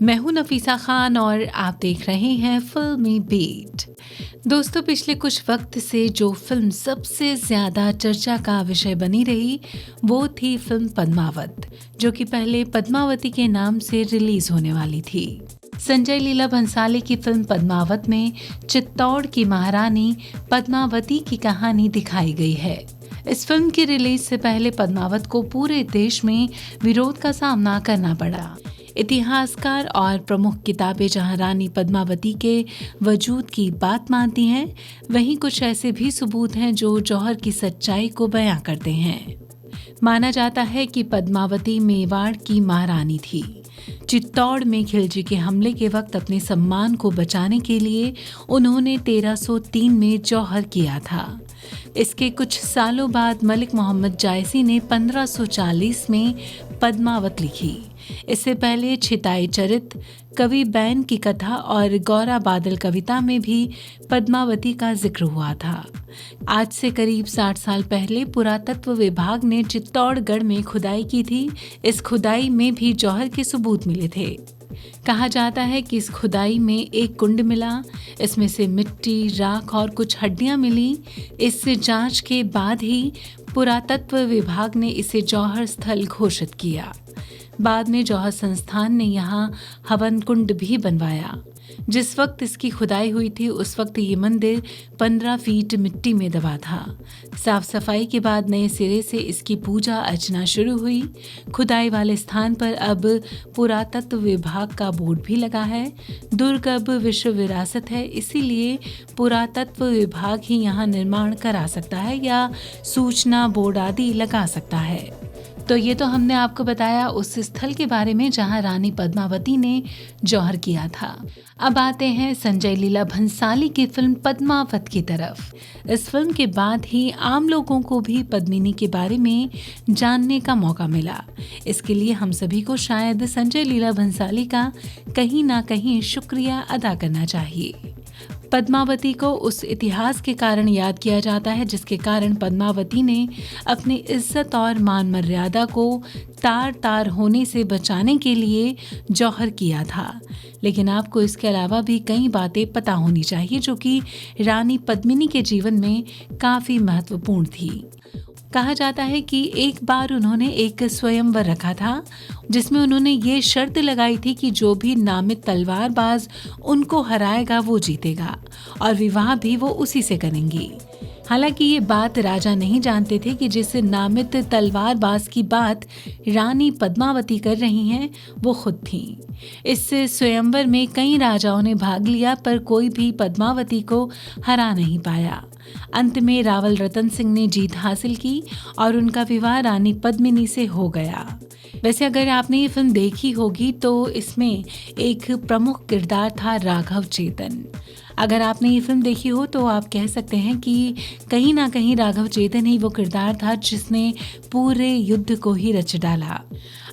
मैं हूं नफीसा खान और आप देख रहे हैं फिल्मी बीट। दोस्तों, पिछले कुछ वक्त से जो फिल्म सबसे ज्यादा चर्चा का विषय बनी रही वो थी फिल्म पद्मावत, जो कि पहले पद्मावती के नाम से रिलीज होने वाली थी। संजय लीला भंसाली की फिल्म पद्मावत में चित्तौड़ की महारानी पद्मावती की कहानी दिखाई गई है। इस फिल्म की रिलीज से पहले पद्मावत को पूरे देश में विरोध का सामना करना पड़ा। इतिहासकार और प्रमुख किताबें जहां रानी पद्मावती के वजूद की बात मानती हैं, वहीं कुछ ऐसे भी सबूत हैं जो जौहर की सच्चाई को बयां करते हैं। माना जाता है कि पद्मावती मेवाड़ की महारानी थी। चित्तौड़ में खिलजी के हमले के वक्त अपने सम्मान को बचाने के लिए उन्होंने 1303 में जौहर किया था। इसके कुछ सालों बाद मलिक मोहम्मद जायसी ने 1540 में पद्मावत लिखी। इससे पहले छिताई चरित, कवि बैन की कथा और गौरा बादल कविता में भी पद्मावती का जिक्र हुआ था। आज से करीब 60 साल पहले पुरातत्व विभाग ने चित्तौड़गढ़ में खुदाई की थी। इस खुदाई में भी जौहर के सबूत मिले थे। कहा जाता है कि इस खुदाई में एक कुंड मिला, इसमें से मिट्टी, राख और कुछ हड्डियां मिली। इस जांच के बाद ही पुरातत्व विभाग ने इसे जौहर स्थल घोषित किया। बाद में जौहर संस्थान ने यहाँ हवन कुंड भी बनवाया। जिस वक्त इसकी खुदाई हुई थी उस वक्त ये मंदिर 15 फीट मिट्टी में दबा था। साफ सफाई के बाद नए सिरे से इसकी पूजा अर्चना शुरू हुई। खुदाई वाले स्थान पर अब पुरातत्व विभाग का बोर्ड भी लगा है। दुर्ग अब विश्व विरासत है, इसीलिए पुरातत्व विभाग ही यहाँ निर्माण करा सकता है या सूचना बोर्ड आदि लगा सकता है। तो ये तो हमने आपको बताया उस स्थल के बारे में जहां रानी पद्मावती ने जौहर किया था। अब आते हैं संजय लीला भंसाली की फिल्म पद्मावत की तरफ। इस फिल्म के बाद ही आम लोगों को भी पद्मिनी के बारे में जानने का मौका मिला। इसके लिए हम सभी को शायद संजय लीला भंसाली का कहीं ना कहीं शुक्रिया अदा करना चाहिए। पद्मावती को उस इतिहास के कारण याद किया जाता है जिसके कारण पद्मावती ने अपनी इज्जत और मान मर्यादा को तार तार होने से बचाने के लिए जौहर किया था। लेकिन आपको इसके अलावा भी कई बातें पता होनी चाहिए जो कि रानी पद्मिनी के जीवन में काफी महत्वपूर्ण थी। कहा जाता है कि एक बार उन्होंने एक स्वयंवर रखा था जिसमें उन्होंने ये शर्त लगाई थी कि जो भी नामित तलवारबाज उनको हराएगा वो जीतेगा और विवाह भी वो उसी से करेंगी। हालांकि ये बात राजा नहीं जानते थे कि जिस नामित तलवारबाज की बात रानी पद्मावती कर रही हैं वो खुद थीं। इस स्वयंवर में कई राजाओं ने भाग लिया पर कोई भी पद्मावती को हरा नहीं पाया। अंत में रावल रतन सिंह ने जीत हासिल की और उनका विवाह रानी पद्मिनी से हो गया। वैसे अगर आपने ये फिल्म देखी होगी तो इसमें एक प्रमुख किरदार था राघव चेतन। अगर आपने ये फिल्म देखी हो तो आप कह सकते हैं कि कहीं ना कहीं राघव चेतन ही वो किरदार था जिसने पूरे युद्ध को ही रच डाला।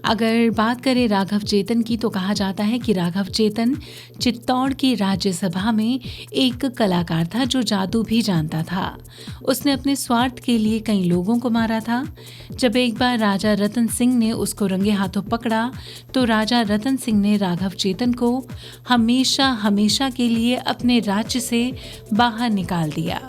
अगर बात करें राघव चेतन की तो कहा जाता है कि राघव चेतन चित्तौड़ की राज्यसभा में एक कलाकार था जो जादू भी जानता था। उसने अपने स्वार्थ के लिए कई लोगों को मारा था। जब एक बार राजा रतन सिंह ने उसको रंगे हाथों पकड़ा तो राजा रतन सिंह ने राघव चेतन को हमेशा हमेशा के लिए अपने राज्य से बाहर निकाल दिया।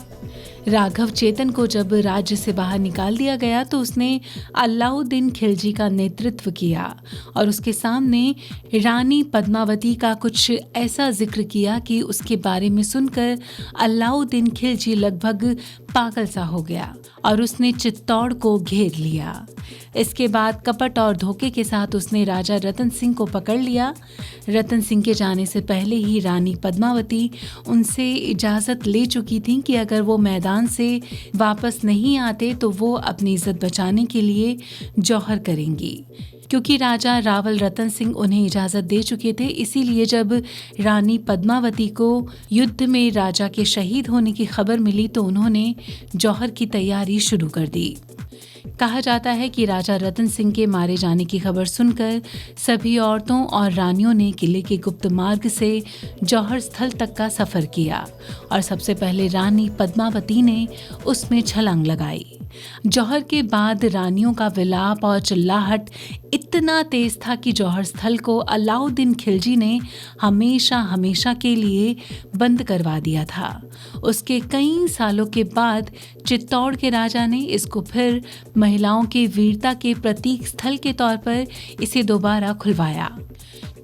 राघव चेतन को जब राज्य से बाहर निकाल दिया गया तो उसने अलाउद्दीन खिलजी का नेतृत्व किया और उसके सामने रानी पद्मावती का कुछ ऐसा जिक्र किया कि उसके बारे में सुनकर अलाउद्दीन खिलजी लगभग पागल सा हो गया और उसने चित्तौड़ को घेर लिया। इसके बाद कपट और धोखे के साथ उसने राजा रतन सिंह को पकड़ लिया। रतन सिंह के जाने से पहले ही रानी पद्मावती उनसे इजाज़त ले चुकी थी कि अगर वो मैदान से वापस नहीं आते तो वो अपनी इज्जत बचाने के लिए जौहर करेंगी। क्योंकि राजा रावल रतन सिंह उन्हें इजाज़त दे चुके थे, इसीलिए जब रानी पद्मावती को युद्ध में राजा के शहीद होने की खबर मिली तो उन्होंने जौहर की तैयारी शुरू कर दी। कहा जाता है कि राजा रतन सिंह के मारे जाने की खबर सुनकर सभी औरतों और रानियों ने किले के गुप्त मार्ग से जौहर स्थल तक का सफर किया और सबसे पहले रानी पद्मावती ने उसमें छलांग लगाई। जौहर के बाद रानियों का विलाप और चिल्लाहट इतना तेज था कि जौहर स्थल को अलाउद्दीन खिलजी ने हमेशा हमेशा के लिए बंद करवा दिया था। उसके कई सालों के बाद चित्तौड़ के राजा ने इसको फिर महिलाओं के वीरता के प्रतीक स्थल के तौर पर इसे दोबारा खुलवाया।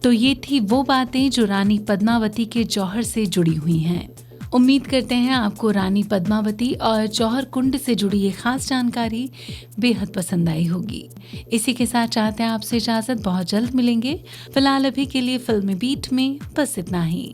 तो ये थी वो बातें जो रानी पद्मावती के जौहर से जुड़ी हुई हैं। उम्मीद करते हैं आपको रानी पद्मावती और जौहर कुंड से जुड़ी ये खास जानकारी बेहद पसंद आई होगी। इसी के साथ चाहते हैं आपसे इजाजत, बहुत जल्द मिलेंगे। फिलहाल अभी के लिए फिल्मी बीट में बस इतना ही।